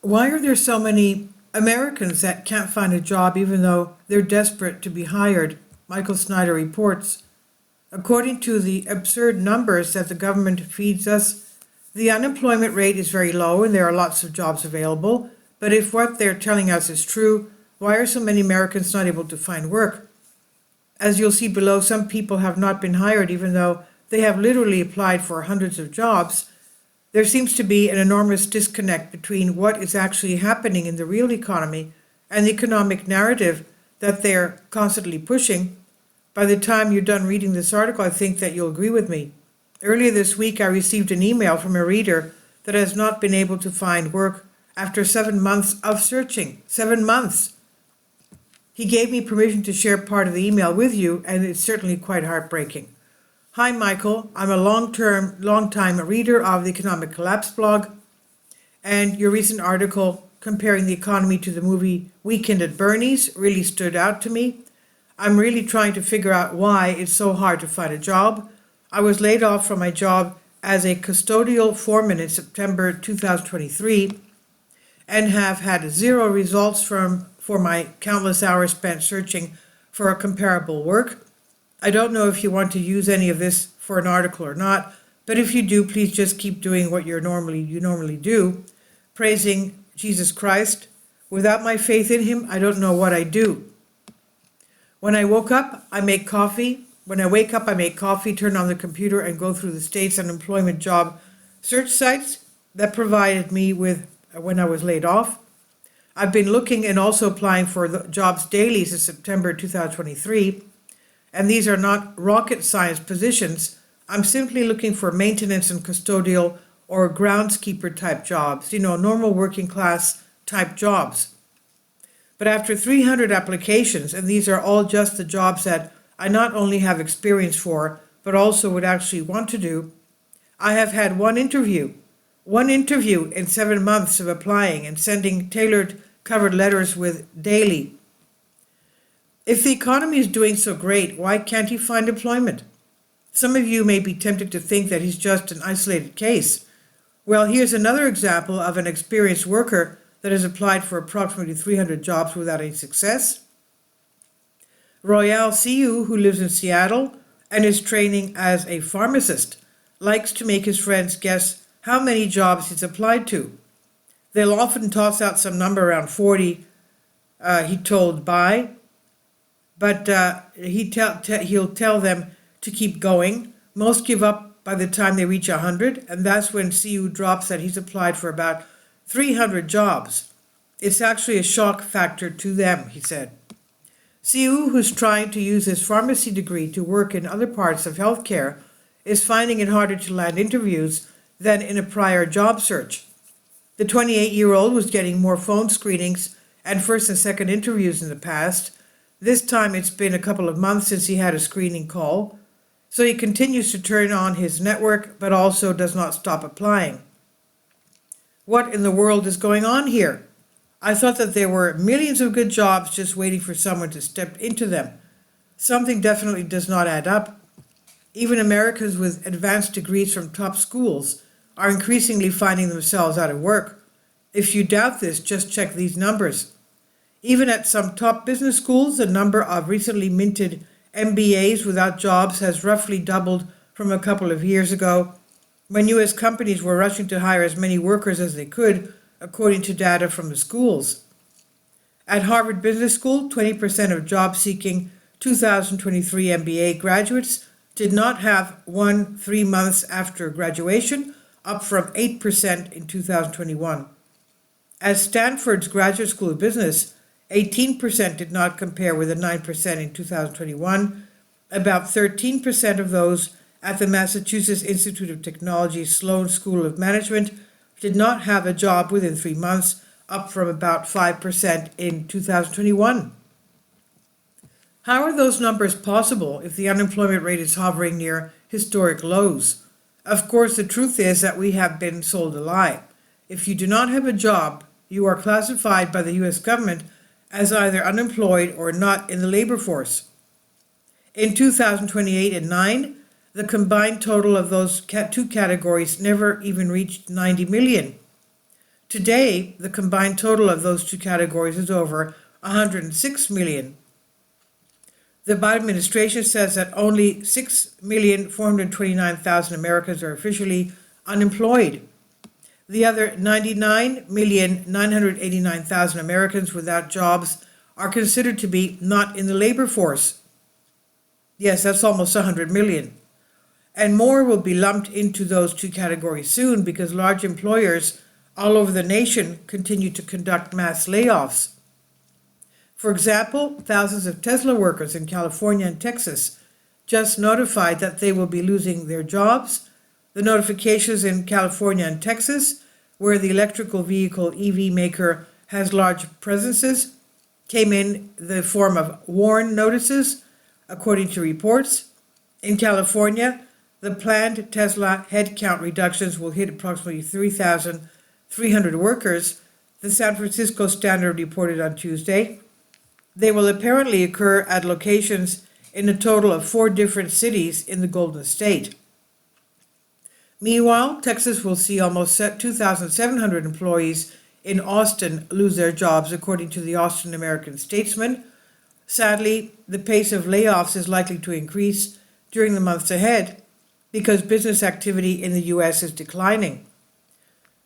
Why are there so many Americans that can't find a job even though they're desperate to be hired? Michael Snyder reports. According to the absurd numbers that the government feeds us, the unemployment rate is very low and there are lots of jobs available. But if what they're telling us is true, why are so many Americans not able to find work? As you'll see below, some people have not been hired even though they have literally applied for hundreds of jobs. There seems to be an enormous disconnect between what is actually happening in the real economy and the economic narrative that they're constantly pushing. By the time you're done reading this article, I think that you'll agree with me. Earlier this week, I received an email from a reader that has not been able to find work after 7 months of searching. 7 months! He gave me permission to share part of the email with you, and it's certainly quite heartbreaking. Hi, Michael. I'm a long-time reader of the Economic Collapse blog, and your recent article comparing the economy to the movie Weekend at Bernie's really stood out to me. I'm really trying to figure out why it's so hard to find a job. I was laid off from my job as a custodial foreman in September 2023 and have had zero results for my countless hours spent searching for a comparable work. I don't know if you want to use any of this for an article or not, but if you do, please just keep doing what you normally do, praising Jesus Christ. Without my faith in him, I don't know what I do. When I wake up, I make coffee, turn on the computer and go through the state's unemployment job search sites that provided me with when I was laid off. I've been looking and also applying for the jobs daily since September 2023. And these are not rocket science positions. I'm simply looking for maintenance and custodial or groundskeeper type jobs, normal working class type jobs. But after 300 applications, and these are all just the jobs that I not only have experience for, but also would actually want to do, I have had one interview in 7 months of applying and sending tailored covered letters with daily. If the economy is doing so great, why can't he find employment? Some of you may be tempted to think that he's just an isolated case. Well, here's another example of an experienced worker that has applied for approximately 300 jobs without any success. Royale Siu, who lives in Seattle and is training as a pharmacist, likes to make his friends guess how many jobs he's applied to. They'll often toss out some number around 40, he told Bai. But he'll tell them to keep going. Most give up by the time they reach 100, and that's when CU drops that he's applied for about 300 jobs. It's actually a shock factor to them, he said. CU, who's trying to use his pharmacy degree to work in other parts of healthcare, is finding it harder to land interviews than in a prior job search. The 28-year-old was getting more phone screenings and first and second interviews in the past. This time it's been a couple of months since he had a screening call, so he continues to turn on his network but also does not stop applying. What in the world is going on here? I thought that there were millions of good jobs just waiting for someone to step into them. Something definitely does not add up. Even Americans with advanced degrees from top schools are increasingly finding themselves out of work. If you doubt this, just check these numbers. Even at some top business schools, the number of recently minted MBAs without jobs has roughly doubled from a couple of years ago, when U.S. companies were rushing to hire as many workers as they could, according to data from the schools. At Harvard Business School, 20% of job-seeking 2023 MBA graduates did not have 3 months after graduation, up from 8% in 2021. At Stanford's Graduate School of Business, 18% did not compare with the 9% in 2021. About 13% of those at the Massachusetts Institute of Technology Sloan School of Management did not have a job within 3 months, up from about 5% in 2021. How are those numbers possible if the unemployment rate is hovering near historic lows? Of course, the truth is that we have been sold a lie. If you do not have a job, you are classified by the U.S. government as either unemployed or not in the labor force. In 2028 and 9, the combined total of those two categories never even reached 90 million. Today, the combined total of those two categories is over 106 million. The Biden administration says that only 6,429,000 Americans are officially unemployed. The other 99,989,000 Americans without jobs are considered to be not in the labor force. Yes, that's almost 100 million. And more will be lumped into those two categories soon because large employers all over the nation continue to conduct mass layoffs. For example, thousands of Tesla workers in California and Texas just notified that they will be losing their jobs. The notifications in California and Texas, where the electrical vehicle EV maker has large presences, came in the form of WARN notices, according to reports. In California, the planned Tesla headcount reductions will hit approximately 3,300 workers, the San Francisco Standard reported on Tuesday. They will apparently occur at locations in a total of 4 different cities in the Golden State. Meanwhile, Texas will see almost 2,700 employees in Austin lose their jobs, according to the Austin American-Statesman. Sadly, the pace of layoffs is likely to increase during the months ahead because business activity in the U.S. is declining.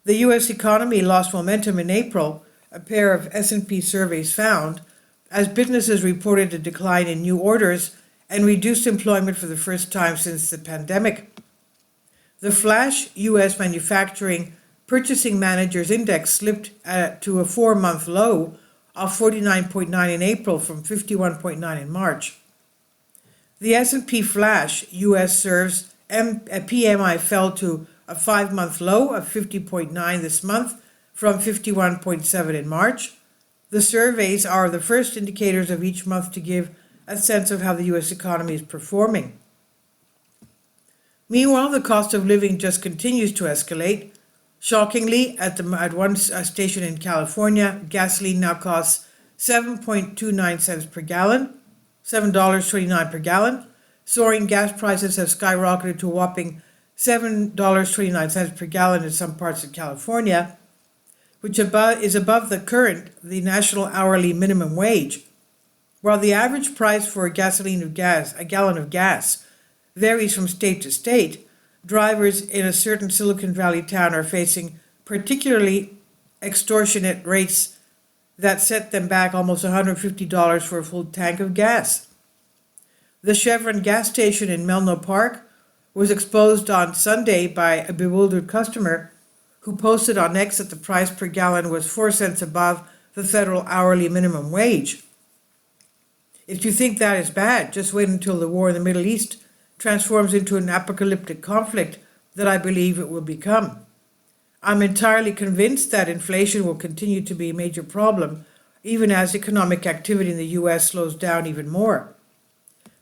The U.S. economy lost momentum in April, a pair of S&P surveys found, as businesses reported a decline in new orders and reduced employment for the first time since the pandemic. The flash U.S. Manufacturing Purchasing Managers Index slipped to a 4-month low of 49.9 in April from 51.9 in March. The S&P Flash U.S. Serves PMI fell to a 5-month low of 50.9 this month from 51.7 in March. The surveys are the first indicators of each month to give a sense of how the U.S. economy is performing. Meanwhile, the cost of living just continues to escalate. Shockingly, at one station in California, gasoline now costs 7.29 cents per gallon, $7.29 per gallon. Soaring gas prices have skyrocketed to a whopping $7.29 per gallon in some parts of California, which is above the national hourly minimum wage. While the average price for a gallon of gas, varies from state to state, drivers in a certain Silicon Valley town are facing particularly extortionate rates that set them back almost $150 for a full tank of gas. The Chevron gas station in Menlo Park was exposed on Sunday by a bewildered customer who posted on X that the price per gallon was 4 cents above the federal hourly minimum wage. If you think that is bad, just wait until the war in the Middle East transforms into an apocalyptic conflict that I believe it will become. I'm entirely convinced that inflation will continue to be a major problem, even as economic activity in the U.S. slows down even more.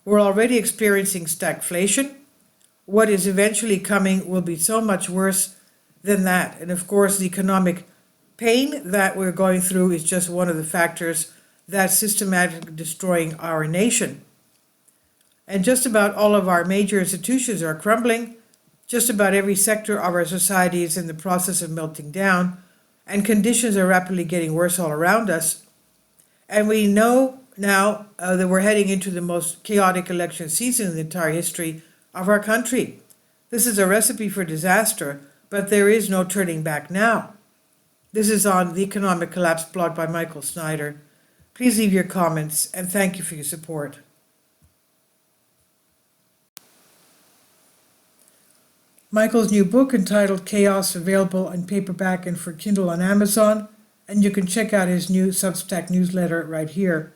We're already experiencing stagflation. What is eventually coming will be so much worse than that. And of course, the economic pain that we're going through is just one of the factors that's systematically destroying our nation. And just about all of our major institutions are crumbling. Just about every sector of our society is in the process of melting down, and conditions are rapidly getting worse all around us. And we know now that we're heading into the most chaotic election season in the entire history of our country. This is a recipe for disaster, but there is no turning back now. This is on the Economic Collapse blog by Michael Snyder. Please leave your comments, and thank you for your support. Michael's new book entitled Chaos, available in paperback and for Kindle on Amazon, and you can check out his new Substack newsletter right here.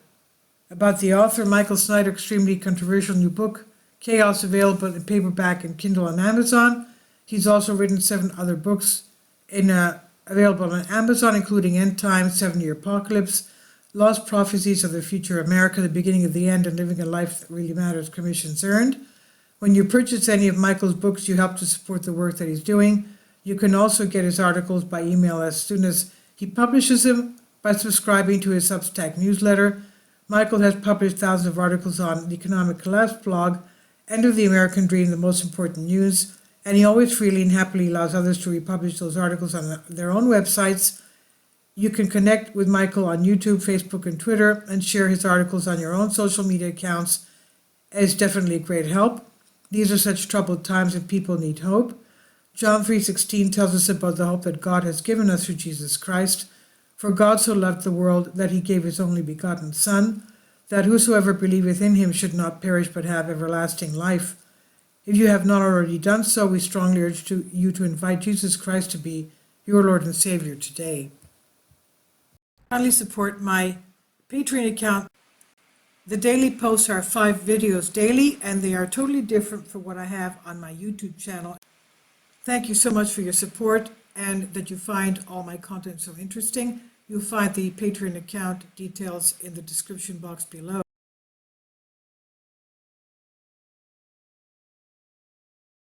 About the author, Michael Snyder, extremely controversial new book, Chaos, available in paperback and Kindle on Amazon. He's also written 7 other books available on Amazon, including End Times, 7-Year Apocalypse, Lost Prophecies of the Future America, The Beginning of the End, and Living a Life That Really Matters, Commissions Earned. When you purchase any of Michael's books, you help to support the work that he's doing. You can also get his articles by email as soon as he publishes them by subscribing to his Substack newsletter. Michael has published thousands of articles on the Economic Collapse blog, End of the American Dream, The Most Important News, and he always freely and happily allows others to republish those articles on their own websites. You can connect with Michael on YouTube, Facebook, and Twitter, and share his articles on your own social media accounts. It's definitely a great help. These are such troubled times and people need hope. John 3:16 tells us about the hope that God has given us through Jesus Christ. For God so loved the world that he gave his only begotten Son, that whosoever believeth in him should not perish but have everlasting life. If you have not already done so, we strongly urge you to invite Jesus Christ to be your Lord and Savior today. Kindly support my Patreon account. The daily posts are 5 videos daily, and they are totally different from what I have on my YouTube channel. Thank you so much for your support and that you find all my content so interesting. You'll find the Patreon account details in the description box below.